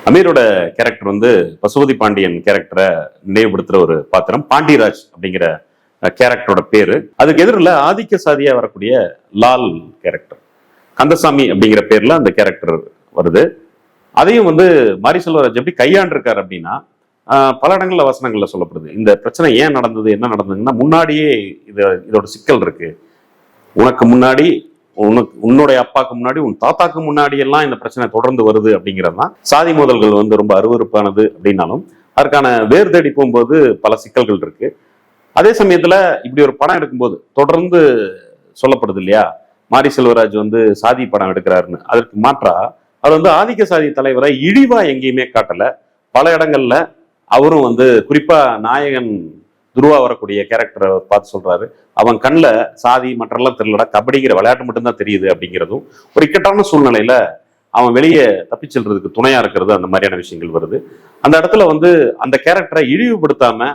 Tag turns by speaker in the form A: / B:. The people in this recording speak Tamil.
A: அமீரோட கேரக்டர் வந்து பசுபதி பாண்டியன் கேரக்டரை நினைவுபடுத்துற ஒரு பாத்திரம். பாண்டியராஜ் அப்படிங்கிற கேரக்டரோட பேரு. அதுக்கு எதிரில் ஆதிக்க சாதியா வரக்கூடிய லால் கேரக்டர், கந்தசாமி அப்படிங்கிற பேர்ல அந்த கேரக்டர் வருது. அதையும் வந்து மாரி செல்வராஜ் எப்படி கையாண்டிருக்காரு அப்படின்னா, பல இடங்கள்ல வசனங்கள்ல சொல்லப்படுது. இந்த பிரச்சனை ஏன் நடந்தது, என்ன நடந்ததுன்னா, முன்னாடியே இதோட சிக்கல் இருக்கு. உனக்கு முன்னாடி, உன்னுடைய அப்பாவுக்கு முன்னாடி, உன் தாத்தாக்கு முன்னாடி எல்லாம் இந்த பிரச்சனை தொடர்ந்து வருது அப்படிங்கிறது தான். சாதி மோதல்கள் வந்து ரொம்ப அருவருப்பானது அப்படின்னாலும் அதற்கான வேர் தேடி போகும்போது பல சிக்கல்கள் இருக்கு. அதே சமயத்துல இப்படி ஒரு படம் எடுக்கும்போது தொடர்ந்து சொல்லப்படுது இல்லையா, மாரி செல்வராஜ் வந்து சாதி படம் எடுக்கிறாருன்னு. அதற்கு மாற்றா அவர் வந்து ஆதிக்க சாதி தலைவரை இழிவா எங்கேயுமே காட்டல. பல இடங்கள்ல அவரும் வந்து, குறிப்பா நாயகன் துருவா வரக்கூடிய கேரக்டரை பார்த்து சொல்றாரு, அவன் கண்ணில் சாதி மற்றெல்லாம் தெரியலடா, கபடிங்கிற விளையாட்டு மட்டும்தான் தெரியுது அப்படிங்கிறதும், ஒரு இக்கட்டான சூழ்நிலையில அவன் வெளியே தப்பிச்செல்றதுக்கு துணையா இருக்கிறது, அந்த மாதிரியான விஷயங்கள் வருது. அந்த இடத்துல வந்து அந்த கேரக்டரை இழிவுபடுத்தாம